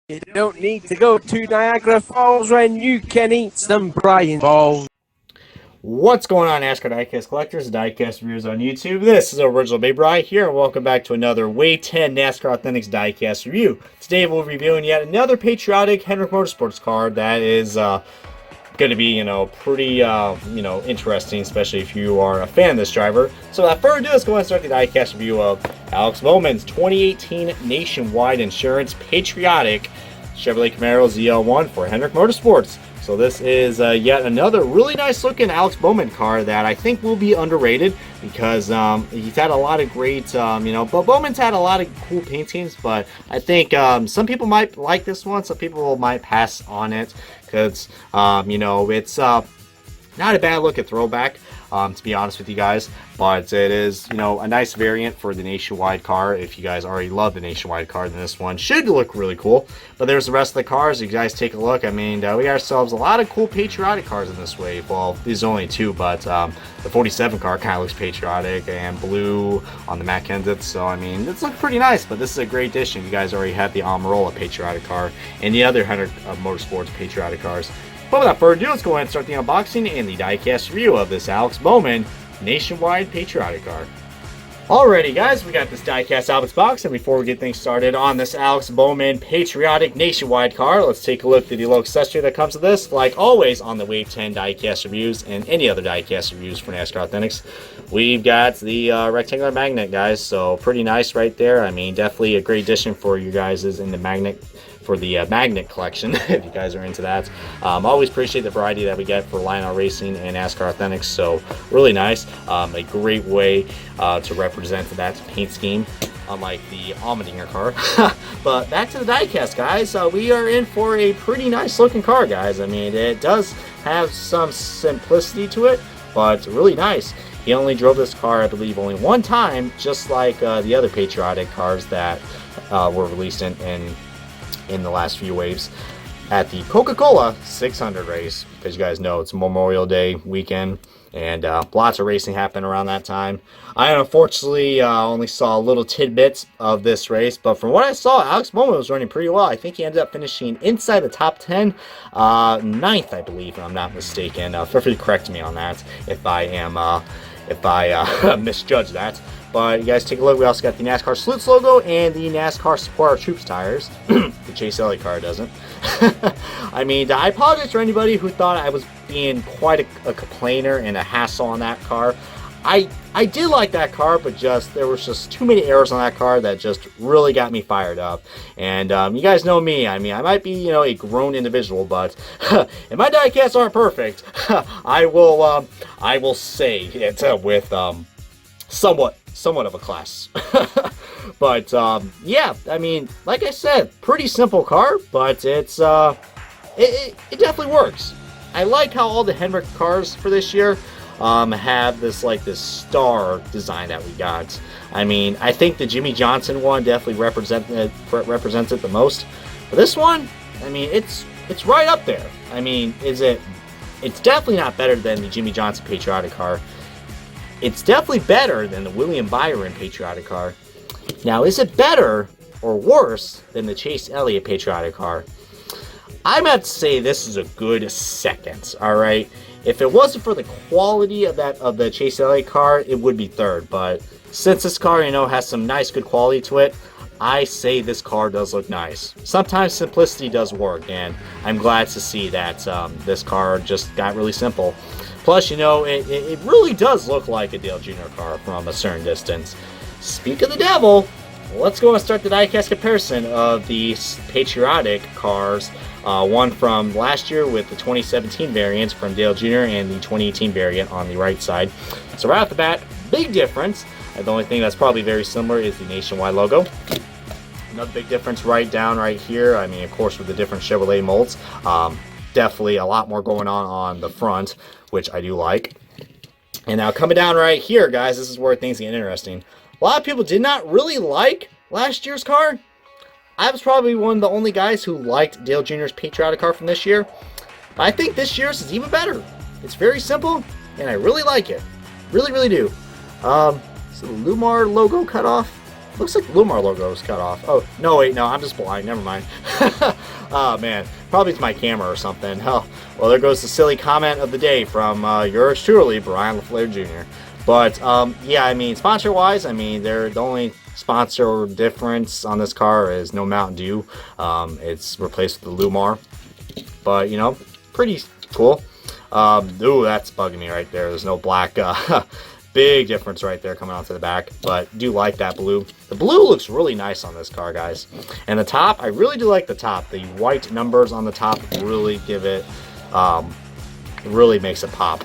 You don't need to go to Niagara Falls when you can eat some Brian balls. What's going on, NASCAR Diecast collectors, Diecast viewers on YouTube? This is Original Big Bri here, and welcome back to another Way 10 NASCAR Authentics Diecast review. Today we'll be reviewing yet another Patriotic Hendrick Motorsports car that is going to be, pretty, interesting, especially if you are a fan of this driver. So without further ado, let's go ahead and start the diecast review of Alex Bowman's 2018 Nationwide Insurance Patriotic Chevrolet Camaro ZL1 for Hendrick Motorsports. So this is yet another really nice looking Alex Bowman car that I think will be underrated because he's had a lot of great, but Bowman's had a lot of cool paint schemes, but I think some people might like this one, some people might pass on it because, it's not a bad look at throwback, to be honest with you guys, but it is, a nice variant for the Nationwide car. If you guys already love the Nationwide car, then this one should look really cool. But there's the rest of the cars. You guys take a look. I mean, we got ourselves a lot of cool Patriotic cars in this wave. Well, these are only two, but the 47 car kind of looks patriotic and blue on the Matt Kenseth. So, I mean, it's looking pretty nice, but this is a great addition. You guys already have the Amarola Patriotic car and the other Hendrick Motorsports Patriotic cars. But without further ado, let's go ahead and start the unboxing and the diecast review of this Alex Bowman Nationwide Patriotic car. Alrighty guys, we got this diecast out of its box, and before we get things started on this Alex Bowman Patriotic Nationwide car, let's take a look at the little accessory that comes with this. Like always on the Wave 10 diecast reviews and any other diecast reviews for NASCAR Authentics, we've got the rectangular magnet, guys, so pretty nice right there. I mean, definitely a great addition for you guys in the magnet, for the magnet collection, if you guys are into that. Always appreciate the variety that we get for Lionel Racing and NASCAR Authentics, so really nice. A great way to represent that paint scheme, unlike the Allmendinger car. But back to the diecast, guys. We are in for a pretty nice looking car, guys. I mean, it does have some simplicity to it, but really nice. He only drove this car, I believe, only one time, just like the other Patriotic cars that were released in the last few waves at the Coca-Cola 600 race, because you guys know it's Memorial Day weekend and lots of racing happened around that time. I unfortunately only saw little tidbits of this race, but from what I saw, Alex Bowman was running pretty well. I think he ended up finishing inside the top 10, ninth, I believe, if I'm not mistaken. Feel free to correct me on that if I misjudge that. But you guys take a look. We also got the NASCAR Salutes logo and the NASCAR Support Our Troops tires. The Chase Elliott car doesn't. I mean, I apologize for anybody who thought I was being quite a complainer and a hassle on that car. I did like that car, but there was just too many errors on that car that just really got me fired up. And you guys know me. I mean, I might be, a grown individual, but if my diecasts aren't perfect, I will say it with somewhat of a class. But yeah, I mean, like I said, pretty simple car, but it's it definitely works. I like how all the Hendrick cars for this year have this star design that we got. I mean, I think the Jimmy Johnson one definitely represents it the most. But this one, I mean, it's right up there. I mean, it's definitely not better than the Jimmy Johnson Patriotic car. It's definitely better than the William Byron Patriotic car. Now, is it better or worse than the Chase Elliott Patriotic car? I'm about to say this is a good second, all right? If it wasn't for the quality of the Chase Elliott car, it would be third. But since this car, has some nice, good quality to it, I say this car does look nice. Sometimes simplicity does work, and I'm glad to see that this car just got really simple. Plus, it really does look like a Dale Jr. car from a certain distance. Speak of the devil, let's go and start the diecast comparison of the Patriotic cars. One from last year with the 2017 variants from Dale Jr. and the 2018 variant on the right side. So right off the bat, big difference. The only thing that's probably very similar is the Nationwide logo. Another big difference right here. I mean, of course, with the different Chevrolet molds. Definitely a lot more going on the front, which I do like. And now coming down right here, guys, this is where things get interesting. A lot of people did not really like last year's car. I was probably one of the only guys who liked Dale Jr.'s Patriotic car from this year. But I think this year's is even better. It's very simple, and I really like it. Really, really do. So the Lumar logo cut off. Looks like the Lumar logo was cut off. Oh, no, wait, no, I'm just blind. Never mind. Oh, man. Probably it's my camera or something. Oh, well, there goes the silly comment of the day from yours truly, Brian LaFleur Jr. But, yeah, I mean, sponsor-wise, I mean, they're the only sponsor difference on this car is no Mountain Dew. It's replaced with the Lumar. But, you know, pretty cool. Ooh, that's bugging me right there. There's no black... Big difference right there coming onto the back, but do like that blue. The blue looks really nice on this car, guys. And the top, I really do like the top. The white numbers on the top really give it, really makes it pop.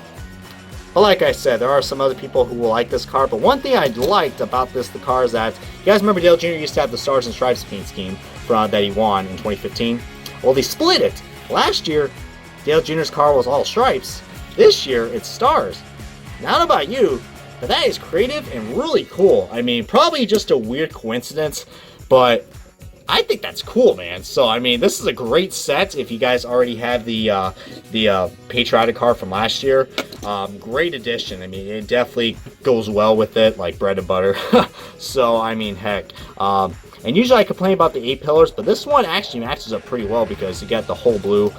But like I said, there are some other people who will like this car, but one thing I liked about the car is that, you guys remember Dale Jr. used to have the Stars and Stripes paint scheme that he won in 2015? Well, they split it. Last year, Dale Jr.'s car was all stripes. This year, it's stars. Not about you, but that is creative and really cool. I mean, probably just a weird coincidence, but I think that's cool, man. So, I mean, this is a great set if you guys already have the Patriotic car from last year. Great addition. I mean, it definitely goes well with it, like bread and butter. So, I mean, heck. And usually I complain about the 8 pillars, but this one actually matches up pretty well because you got the whole blue.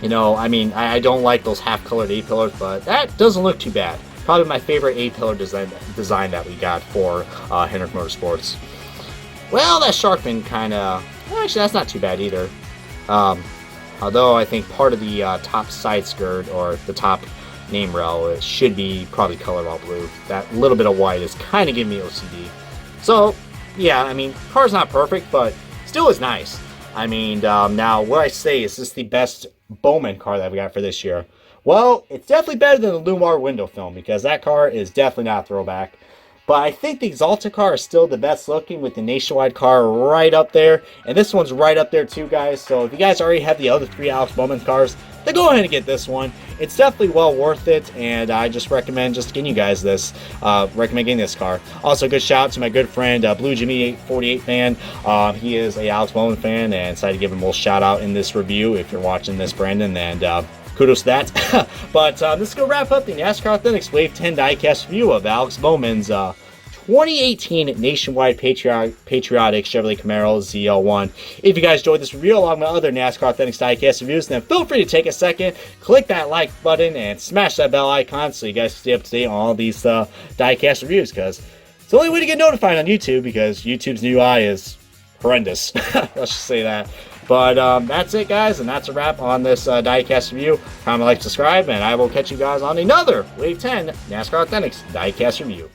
You know, I mean, I don't like those half-colored 8 pillars, but that doesn't look too bad. Probably my favorite 8-pillar design that we got for Hendrick Motorsports. Well, that Sharkman kind of... Actually, that's not too bad either. Although I think part of the top side skirt or the top name rail should be probably colored all blue. That little bit of white is kind of giving me OCD. So, yeah, I mean, car's not perfect, but still is nice. I mean, now, what I say, is this the best Bowman car that we got for this year? Well, it's definitely better than the Lumar window film because that car is definitely not a throwback. But I think the Exalted car is still the best looking with the Nationwide car right up there. And this one's right up there too, guys. So if you guys already have the other 3 Alex Bowman cars, then go ahead and get this one. It's definitely well worth it. And I just recommend just getting you guys this, getting this car. Also, good shout out to my good friend, Blue Jimmy 848 fan. He is a Alex Bowman fan and decided to give him a little shout out in this review if you're watching this, Brandon. And, kudos to that. But this is going to wrap up the NASCAR Authentics Wave 10 diecast review of Alex Bowman's 2018 Nationwide Patriotic Chevrolet Camaro ZL1. If you guys enjoyed this review along with other NASCAR Authentics diecast reviews, then feel free to take a second, click that like button, and smash that bell icon so you guys stay up to date on all these diecast reviews, because it's the only way to get notified on YouTube, because YouTube's new UI is horrendous. Let's just say that. But that's it, guys, and that's a wrap on this diecast review. Comment, like, subscribe, and I will catch you guys on another Wave 10 NASCAR Authentics diecast review.